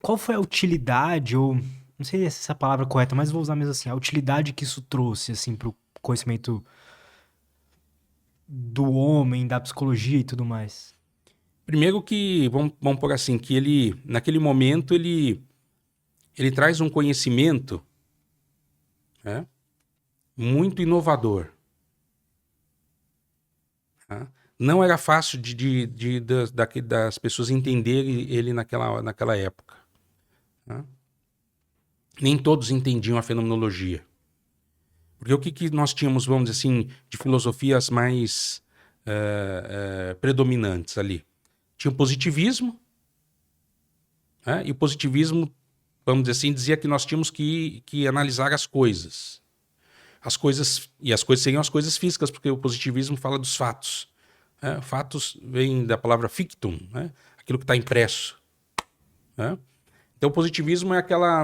qual foi a utilidade, ou não sei se essa palavra é correta, mas vou usar mesmo assim, a utilidade que isso trouxe, assim, pro conhecimento do homem, da psicologia e tudo mais? Primeiro que, vamos por assim, que ele, naquele momento, ele traz um conhecimento, né, muito inovador. Tá? Não era fácil das pessoas entenderem ele naquela época. Tá? Nem todos entendiam a fenomenologia. Porque o que nós tínhamos, vamos dizer assim, de filosofias mais predominantes ali? Tinha o positivismo, né? E o positivismo, vamos dizer assim, dizia que nós tínhamos que analisar as coisas. E as coisas seriam as coisas físicas, porque o positivismo fala dos fatos. Né? Fatos vem da palavra fictum, né? Aquilo que está impresso. Né? Então, o positivismo é aquela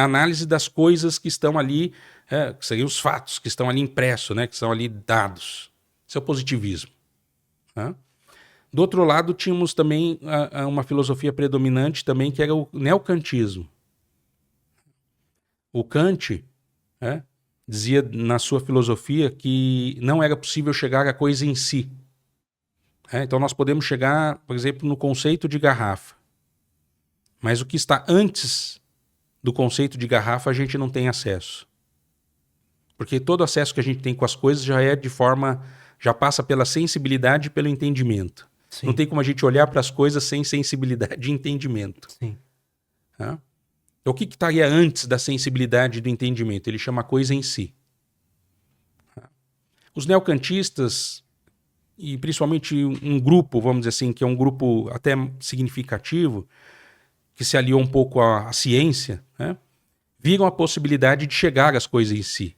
análise das coisas que estão ali, que seriam os fatos que estão ali impressos, né? Que são ali dados. Isso é o positivismo. Né? Do outro lado, tínhamos também uma filosofia predominante também, que era o neocantismo. O Kant, né, dizia na sua filosofia que não era possível chegar à coisa em si. Então nós podemos chegar, por exemplo, no conceito de garrafa. Mas o que está antes do conceito de garrafa a gente não tem acesso. Porque todo acesso que a gente tem com as coisas já passa pela sensibilidade e pelo entendimento. Sim. Não tem como a gente olhar para as coisas sem sensibilidade e entendimento. Sim. Tá? Então, o que estaria antes da sensibilidade e do entendimento? Ele chama a coisa em si. Os neocantistas, e principalmente um grupo, vamos dizer assim, que é um grupo até significativo, que se aliou um pouco à ciência, né, viram a possibilidade de chegar às coisas em si.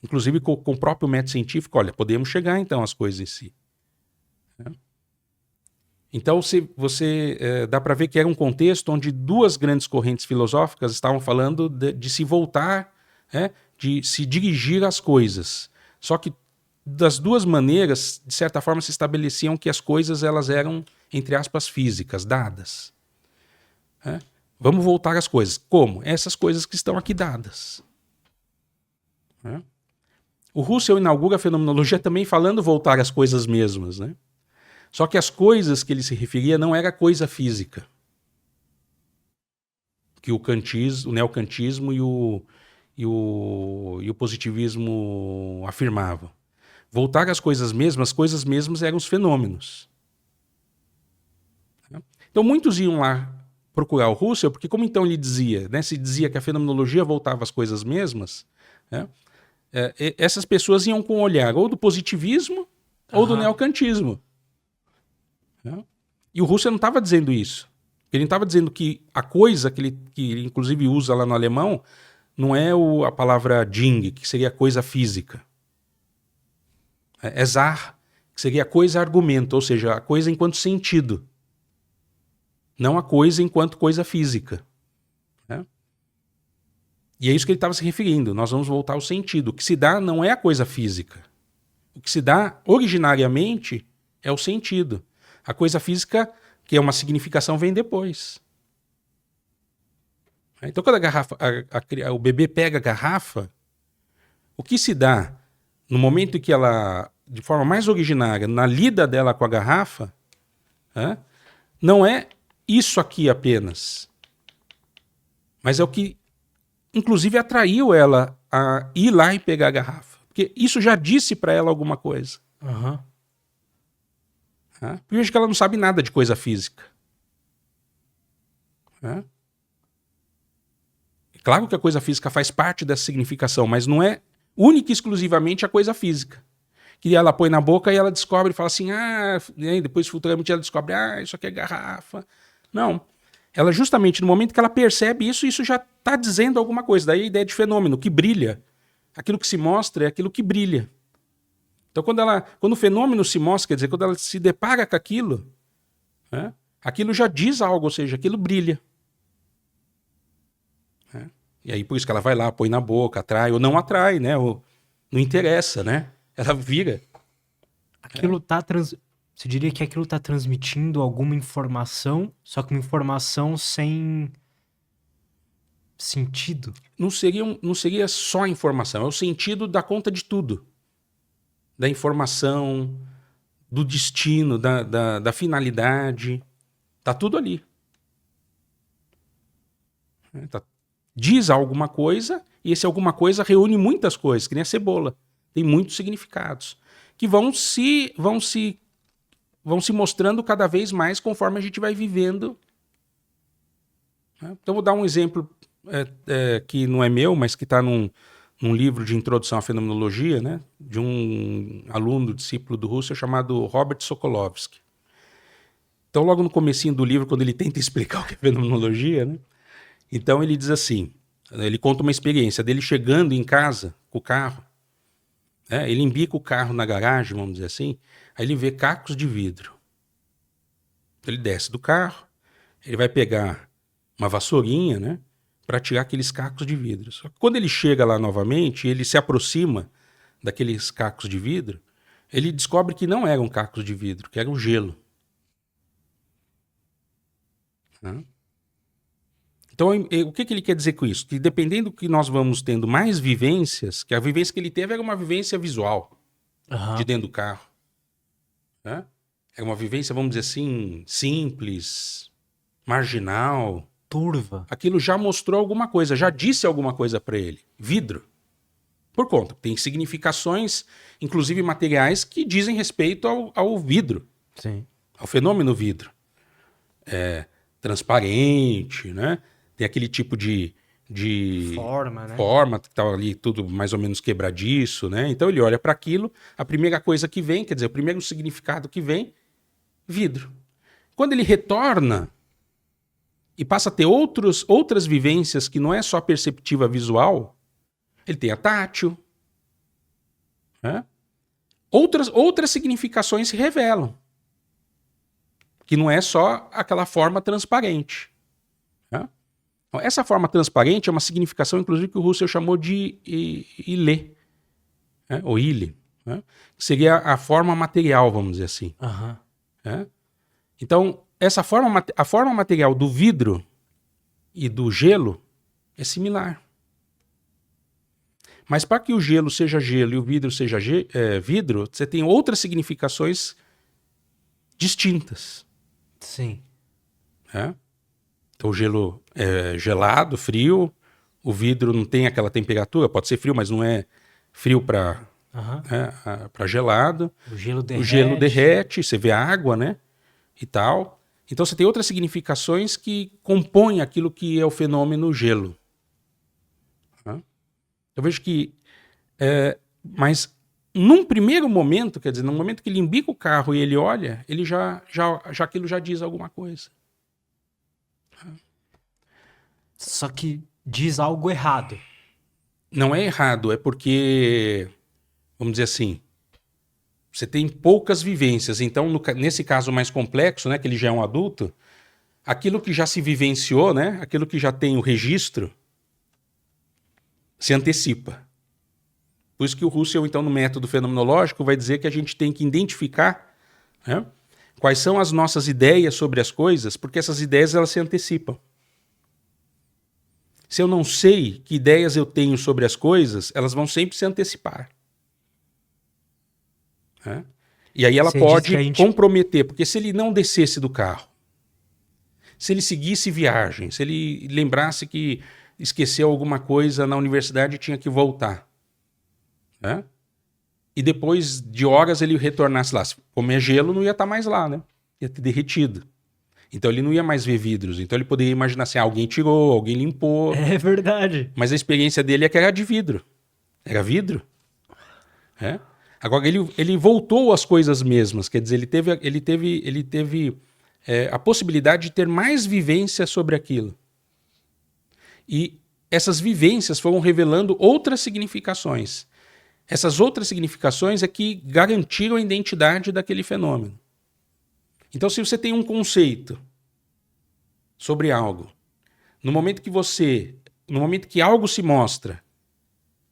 Inclusive com o próprio método científico, olha, podemos chegar então às coisas em si. Então dá para ver que era um contexto onde duas grandes correntes filosóficas estavam falando de se voltar, de se dirigir às coisas. Só que das duas maneiras, de certa forma, se estabeleciam que as coisas elas eram, entre aspas, físicas, dadas. Vamos voltar às coisas. Como? Essas coisas que estão aqui dadas. O Husserl inaugura a fenomenologia também falando voltar às coisas mesmas, né? Só que as coisas que ele se referia não era coisa física. Que o neocantismo e o positivismo afirmavam. Voltar às coisas mesmas eram os fenômenos. Então muitos iam lá procurar o Husserl, porque como então ele dizia, né, se dizia que a fenomenologia voltava às coisas mesmas, né, essas pessoas iam com o olhar ou do positivismo ou do neocantismo. E o Husserl não estava dizendo isso. Ele não estava dizendo que a coisa que ele inclusive usa lá no alemão não é a palavra Ding, que seria coisa física. É Sach, que seria coisa argumento, ou seja, a coisa enquanto sentido. Não a coisa enquanto coisa física. E é isso que ele estava se referindo. Nós vamos voltar ao sentido. O que se dá não é a coisa física. O que se dá originariamente é o sentido. A coisa física, que é uma significação, vem depois. Então, quando o bebê pega a garrafa, o que se dá no momento em que ela, de forma mais originária, na lida dela com a garrafa, não é isso aqui apenas, mas é o que, inclusive, atraiu ela a ir lá e pegar a garrafa. Porque isso já disse para ela alguma coisa. Porque veja que ela não sabe nada de coisa física. Claro que a coisa física faz parte dessa significação, mas não é única e exclusivamente a coisa física. Que ela põe na boca e ela descobre e fala assim, e aí depois futuramente ela descobre, isso aqui é garrafa. Não. Ela justamente no momento que ela percebe isso já está dizendo alguma coisa. Daí a ideia de fenômeno, que brilha. Aquilo que se mostra é aquilo que brilha. Então quando o fenômeno se mostra, quer dizer, quando ela se depara com aquilo, aquilo já diz algo, ou seja, aquilo brilha. E aí por isso que ela vai lá, põe na boca, atrai ou não atrai, né? Ou, não interessa, né? Ela vira. Aquilo você diria que aquilo está transmitindo alguma informação, só que uma informação sem sentido? Não seria só informação, é o sentido da conta de tudo. Da informação, do destino, da finalidade. Tá tudo ali. Diz alguma coisa, e esse alguma coisa reúne muitas coisas, que nem a cebola. Tem muitos significados. Que vão se mostrando cada vez mais conforme a gente vai vivendo. Então, vou dar um exemplo que não é meu, mas que está num livro de introdução à fenomenologia, né, de um aluno, discípulo do Husserl, chamado Robert Sokolowski. Então, logo no comecinho do livro, quando ele tenta explicar o que é fenomenologia, né, então ele diz assim, ele conta uma experiência dele chegando em casa com o carro, ele embica o carro na garagem, vamos dizer assim, aí ele vê cacos de vidro. Ele desce do carro, ele vai pegar uma vassourinha, né, para tirar aqueles cacos de vidro. Só que quando ele chega lá novamente, ele se aproxima daqueles cacos de vidro, ele descobre que não eram cacos de vidro, que era o gelo. Então, o que ele quer dizer com isso? Que dependendo do que nós vamos tendo mais vivências, que a vivência que ele teve era uma vivência visual, de dentro do carro. Né? Era uma vivência, vamos dizer assim, simples, marginal. Turva. Aquilo já mostrou alguma coisa, já disse alguma coisa para ele. Vidro. Por conta. Tem significações, inclusive materiais, que dizem respeito ao vidro. Sim. Ao fenômeno vidro. Transparente, né? Tem aquele tipo de Forma, né? Forma, que tá ali tudo mais ou menos quebradiço, né? Então ele olha para aquilo, a primeira coisa que vem, quer dizer, o primeiro significado que vem, vidro. Quando ele retorna e passa a ter outras vivências que não é só perceptiva visual, ele tem a tátil, né? Outras significações se revelam, que não é só aquela forma transparente. Né? Então, essa forma transparente é uma significação, inclusive, que o Husserl chamou de ilê, né? Ou ile, né? Que seria a forma material, vamos dizer assim. Né? Então, a forma material do vidro e do gelo é similar. Mas para que o gelo seja gelo e o vidro seja vidro, você tem outras significações distintas. Sim. Né? Então o gelo é gelado, frio, o vidro não tem aquela temperatura, pode ser frio, mas não é frio para gelado. O gelo derrete. O gelo derrete, você vê a água, né? E tal. Então você tem outras significações que compõem aquilo que é o fenômeno gelo. Eu vejo que... mas num primeiro momento, quer dizer, no momento que ele embica o carro e ele olha, ele aquilo já diz alguma coisa. Só que diz algo errado. Não é errado, é porque, vamos dizer assim, você tem poucas vivências. Então, nesse caso mais complexo, né, que ele já é um adulto, aquilo que já se vivenciou, né, aquilo que já tem o registro, se antecipa. Por isso que o Husserl, então, no método fenomenológico, vai dizer que a gente tem que identificar, né, quais são as nossas ideias sobre as coisas, porque essas ideias elas se antecipam. Se eu não sei que ideias eu tenho sobre as coisas, elas vão sempre se antecipar. Né? E aí ela Você pode diz que comprometer, porque se ele não descesse do carro, se ele seguisse viagem, se ele lembrasse que esqueceu alguma coisa na universidade e tinha que voltar, né? E depois de horas ele retornasse lá, se comer gelo não ia estar mais lá, né? Ia ter derretido. Então ele não ia mais ver vidros. Então ele poderia imaginar assim, alguém tirou, alguém limpou. É verdade. Mas a experiência dele é que era de vidro. Era vidro. É? Agora ele voltou às coisas mesmas. Quer dizer, ele teve a possibilidade de ter mais vivência sobre aquilo. E essas vivências foram revelando outras significações. Essas outras significações é que garantiram a identidade daquele fenômeno. Então, se você tem um conceito sobre algo, no momento que algo se mostra,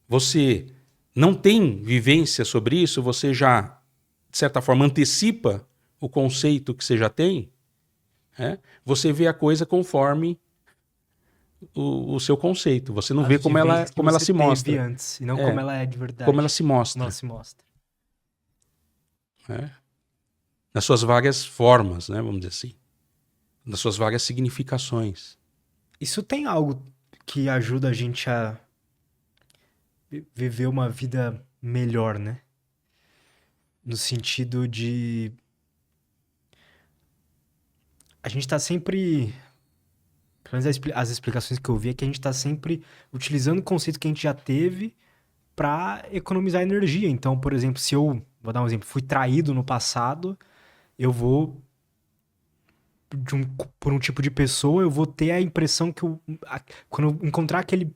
você não tem vivência sobre isso, você já, de certa forma, antecipa o conceito que você já tem, você vê a coisa conforme o seu conceito. Você não As vê como ela, vivências que como ela você se teve mostra. antes, e não É, como ela é de verdade. como ela se Como mostra. ela se mostra. Né? Nas suas várias formas, né? Vamos dizer assim. Nas suas várias significações. Isso tem algo que ajuda a gente a viver uma vida melhor, né? No sentido de a gente tá sempre, pelo menos as explicações que eu vi é que a gente tá sempre utilizando o conceito que a gente já teve pra economizar energia. Então, por exemplo, se eu, vou dar um exemplo, fui traído no passado, eu vou por um tipo de pessoa, eu vou ter a impressão que quando eu encontrar aquele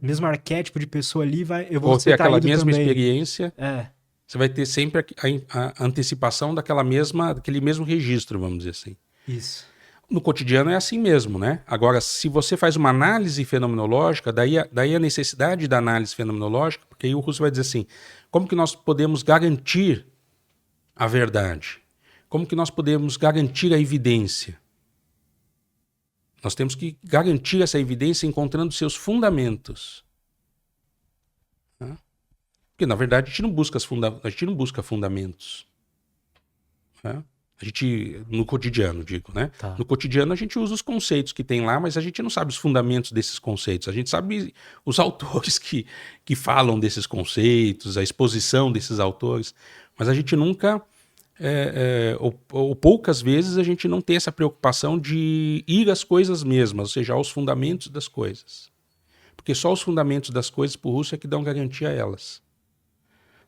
mesmo arquétipo de pessoa ali, eu vou Ou ter ser aquela traído mesma também. experiência, É, você vai ter sempre a antecipação daquele mesmo registro, vamos dizer assim. isso. No cotidiano é assim mesmo, né? Agora, se você faz uma análise fenomenológica, daí a necessidade da análise fenomenológica, porque aí o Russo vai dizer assim, como que nós podemos garantir a verdade? Como que nós podemos garantir a evidência? Nós temos que garantir essa evidência encontrando seus fundamentos. Né? Porque, na verdade, a gente não busca fundamentos. Né? A gente, no cotidiano, digo, né? Tá. No cotidiano a gente usa os conceitos que tem lá, mas a gente não sabe os fundamentos desses conceitos. A gente sabe os autores que falam desses conceitos, a exposição desses autores, mas a gente nunca, ou poucas vezes, a gente não tem essa preocupação de ir às coisas mesmas, ou seja, aos fundamentos das coisas. Porque só os fundamentos das coisas, por Russo, é que dão garantia a elas.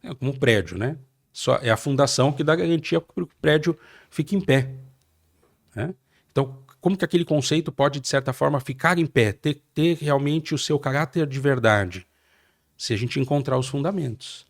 É como um prédio, né? É a fundação que dá garantia para que o prédio fique em pé. Né? Então, como que aquele conceito pode, de certa forma, ficar em pé, ter realmente o seu caráter de verdade, se a gente encontrar os fundamentos?